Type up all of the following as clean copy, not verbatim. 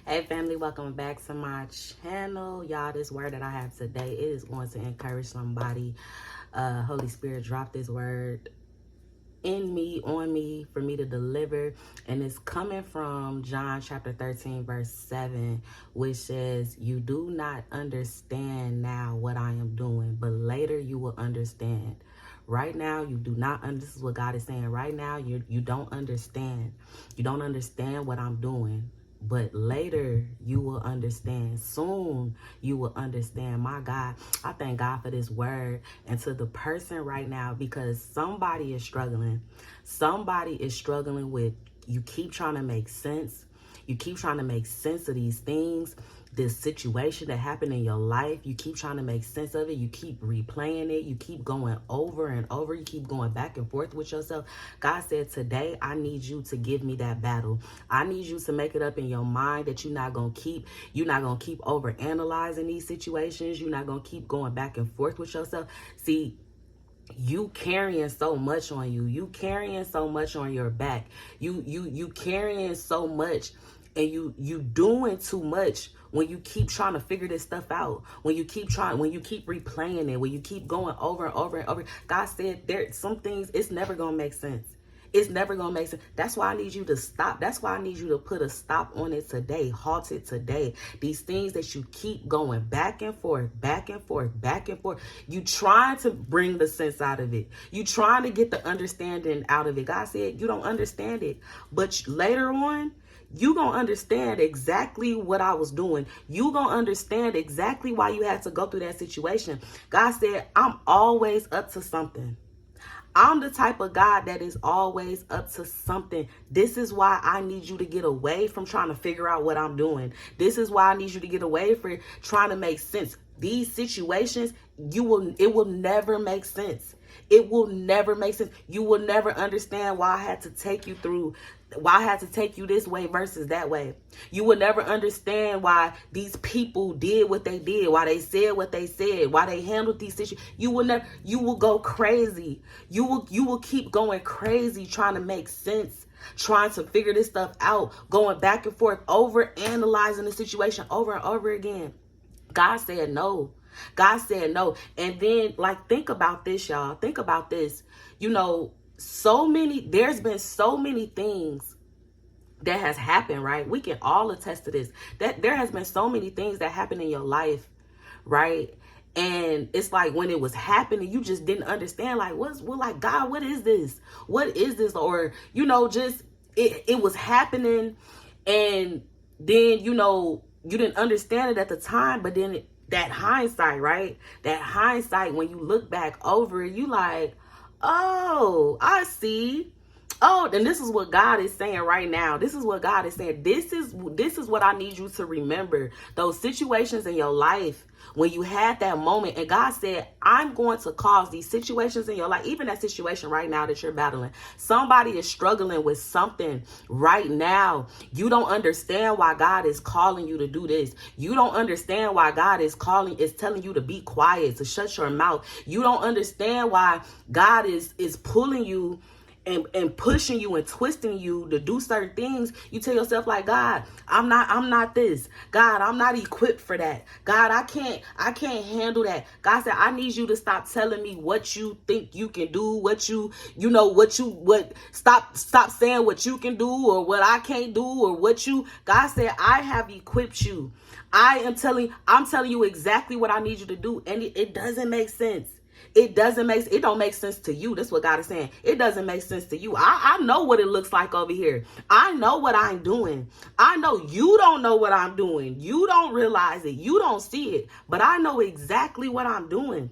Hey family, welcome back to my channel. Y'all, this word that I have today, it is going to encourage somebody. Holy Spirit dropped this word in me, on me, for me to deliver. And it's coming from John chapter 13, verse 7, which says, "You do not understand now what I am doing, but later you will understand." Right now, you do not this is what God is saying. Right now, you don't understand. You don't understand what I'm doing. But later you will understand. Soon you will understand. My God, I thank God for this word. And to the person right now, because somebody is struggling. Somebody is struggling with, you keep trying to make sense. You keep trying to make sense of these things, this situation that happened in your life. You keep trying to make sense of it. You keep replaying it. You keep going over and over. You keep going back and forth with yourself. God said, today, I need you to give me that battle. I need you to make it up in your mind that you're not going to keep over analyzing these situations. You're not going to keep going back and forth with yourself. See, you carrying so much on you. You carrying so much on your back. You carrying so much, and you doing too much when you keep trying to figure this stuff out. When you keep replaying it, when you keep going over and over and over. God said some things, it's never gonna make sense. It's never going to make sense. That's why I need you to stop. That's why I need you to put a stop on it today. Halt it today. These things that you keep going back and forth, back and forth, back and forth. You trying to bring the sense out of it. You trying to get the understanding out of it. God said you don't understand it. But later on, you going to understand exactly what I was doing. You going to understand exactly why you had to go through that situation. God said, I'm always up to something. I'm the type of God that is always up to something. This is why I need you to get away from trying to figure out what I'm doing. This is why I need you to get away from trying to make sense. These situations, it will never make sense. It will never make sense. You will never understand why I had to take you through, why I had to take you this way versus that way. You will never understand why these people did what they did, why they said what they said, why they handled these situations. You will go crazy. You will keep going crazy trying to make sense, trying to figure this stuff out, going back and forth, over analyzing the situation over and over again. God said no. God said no. And then, think about this, y'all. Think about this. There's been so many things that has happened, right? We can all attest to this. That there has been so many things that happened in your life, right? And it's like when it was happening, you just didn't understand, God, what is this? What is this? Or, it was happening, and then, you didn't understand it at the time, but then that hindsight, right? That hindsight, when you look back over it, you like, oh, I see. Oh, then this is what God is saying right now. This is what God is saying. This is what I need you to remember. Those situations in your life when you had that moment, and God said, I'm going to cause these situations in your life, even that situation right now that you're battling. Somebody is struggling with something right now. You don't understand why God is calling you to do this. You don't understand why God is telling you to be quiet, to shut your mouth. You don't understand why God is pulling you and pushing you and twisting you to do certain things. You tell yourself, like, God, I'm not this. God, I'm not equipped for that. God, I can't handle that. God said, I need you to stop telling me what you think you can do, stop saying what you can do or what I can't do, or God said, I have equipped you. I'm telling you exactly what I need you to do. And it doesn't make sense. It don't make sense to you. That's what God is saying. It doesn't make sense to you. I know what it looks like over here. I know what I'm doing. I know you don't know what I'm doing. You don't realize it. You don't see it. But I know exactly what I'm doing.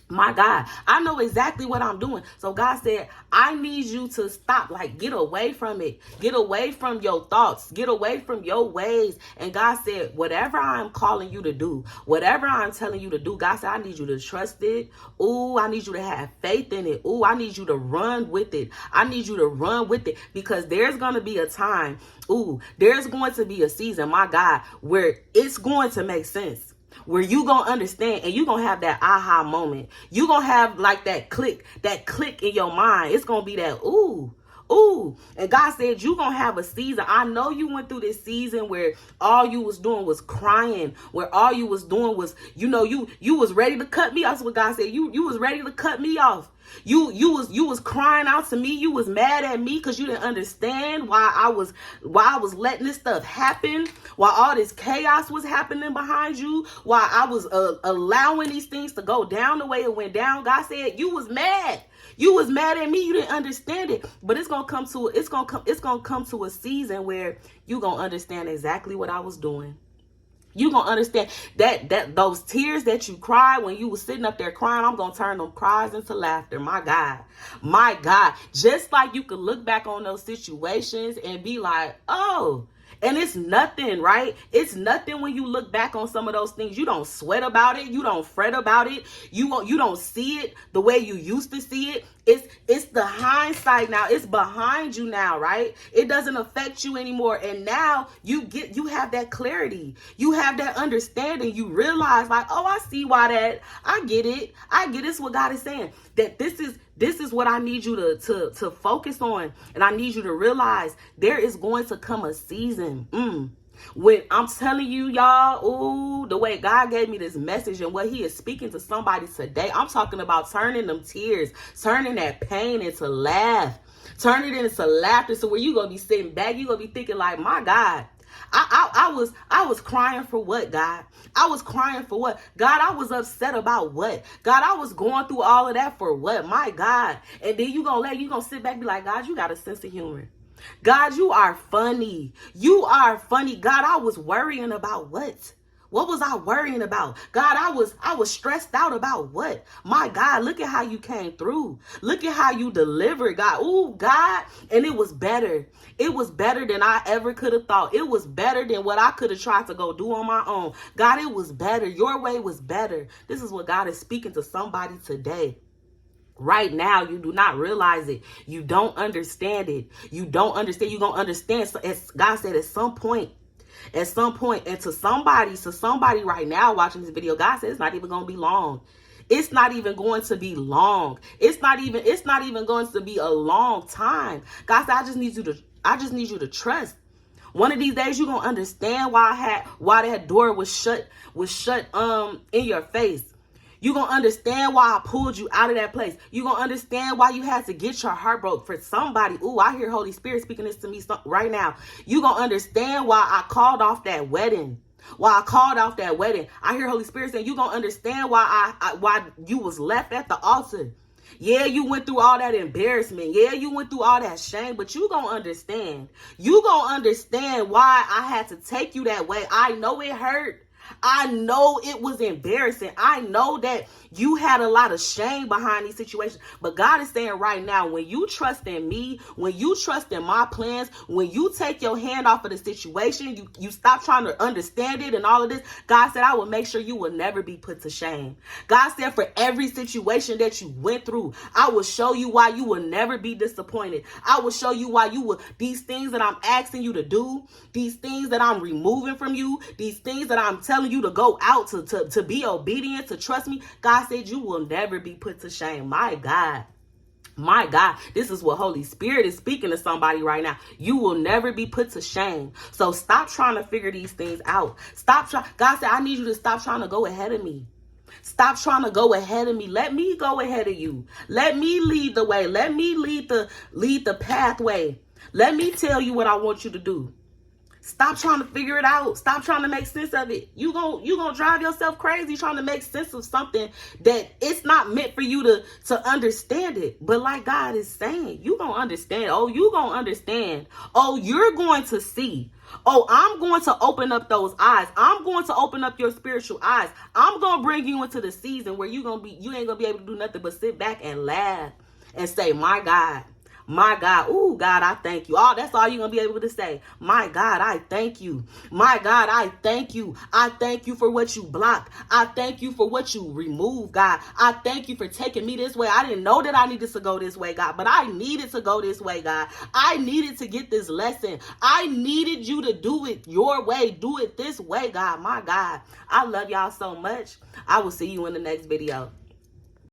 My God, I know exactly what I'm doing. So God said, I need you to stop, get away from it. Get away from your thoughts. Get away from your ways. And God said, whatever I'm calling you to do, whatever I'm telling you to do, God said, I need you to trust it. Ooh, I need you to have faith in it. Ooh, I need you to run with it. I need you to run with it, because there's going to be a time. Ooh, there's going to be a season, my God, where it's going to make sense. Where you gonna understand, and you gonna have that aha moment. You gonna have that click in your mind. It's gonna be that, ooh, Ooh, and God said, you gonna have a season. I know you went through this season where all you was doing was crying, where all you was doing was, you was ready to cut me off. That's what God said. You was ready to cut me off. You was crying out to me. You was mad at me because you didn't understand why I was letting this stuff happen, why all this chaos was happening behind you, why I was allowing these things to go down the way it went down. God said you was mad. You was mad at me. You didn't understand it. But it's gonna come to a season where you gonna understand exactly what I was doing. You gonna understand that those tears that you cried when you was sitting up there crying, I'm gonna turn them cries into laughter. My God. Just like you could look back on those situations and be like, oh. And it's nothing, right? It's nothing when you look back on some of those things. You don't sweat about it. You don't fret about it. You don't see it the way you used to see it. It's the hindsight now. It's behind you now, right? It doesn't affect you anymore. And now you have that clarity. You have that understanding. You realize like, oh, I see why that. I get it. It's what God is saying. That this is what I need you to focus on. And I need you to realize there is going to come a season. When I'm telling you, y'all, ooh, the way God gave me this message and what he is speaking to somebody today, I'm talking about turning them tears, turning that pain into laugh, turning it into laughter. So where you going to be sitting back, you going to be thinking like, my God, I was crying for what, God? I was crying for what? God, I was upset about what? God, I was going through all of that for what? My God. And then you gonna sit back and be like, God, you got a sense of humor. God, you are funny. You are funny. God, I was worrying about what? What was I worrying about? God, I was stressed out about what? My God, look at how you came through. Look at how you delivered, God. Ooh, God. And it was better. It was better than I ever could have thought. It was better than what I could have tried to go do on my own. God, it was better. Your way was better. This is what God is speaking to somebody today. Right now, you do not realize it. You don't understand it. You don't understand. You're going to understand. So as God said, at some point, and to somebody right now watching this video, God said it's not even going to be long. It's not even going to be long. It's not even going to be a long time. God said, I just need you to trust. One of these days you're going to understand why that door was shut in your face. You're going to understand why I pulled you out of that place. You're going to understand why you had to get your heart broke for somebody. Ooh, I hear Holy Spirit speaking this to me right now. You're going to understand why I called off that wedding. I hear Holy Spirit saying, you're going to understand why you was left at the altar. Yeah, you went through all that embarrassment. Yeah, you went through all that shame, but you gonna understand. You gonna understand why I had to take you that way. I know it hurt. I know it was embarrassing. I know that you had a lot of shame behind these situations. But God is saying right now, when you trust in me, when you trust in my plans, when you take your hand off of the situation, you stop trying to understand it and all of this, God said, I will make sure you will never be put to shame. God said, for every situation that you went through, I will show you why you will never be disappointed. I will show you why these things that I'm asking you to do, these things that I'm removing from you, these things that I'm telling you to go out to be obedient, to trust me. God said you will never be put to shame. My God, this is what Holy Spirit is speaking to somebody right now. You will never be put to shame. So stop trying to figure these things out. God said, I need you to stop trying to go ahead of me. Stop trying to go ahead of me. Let me go ahead of you. Let me lead the way. Let me lead the pathway. Let me tell you what I want you to do. Stop trying to figure it out. Stop trying to make sense of it. You gonna drive yourself crazy trying to make sense of something that it's not meant for you to understand it. But like God is saying, you gonna understand. Oh, you gonna understand. Oh, you're going to see. Oh, I'm going to open up those eyes. I'm going to open up your spiritual eyes. I'm going to bring you into the season where you ain't going to be able to do nothing but sit back and laugh and say, my God. My God, ooh, God, I thank you. Oh, that's all you're going to be able to say. My God, I thank you. My God, I thank you. I thank you for what you blocked. I thank you for what you removed, God. I thank you for taking me this way. I didn't know that I needed to go this way, God, but I needed to go this way, God. I needed to get this lesson. I needed you to do it your way. Do it this way, God. My God, I love y'all so much. I will see you in the next video.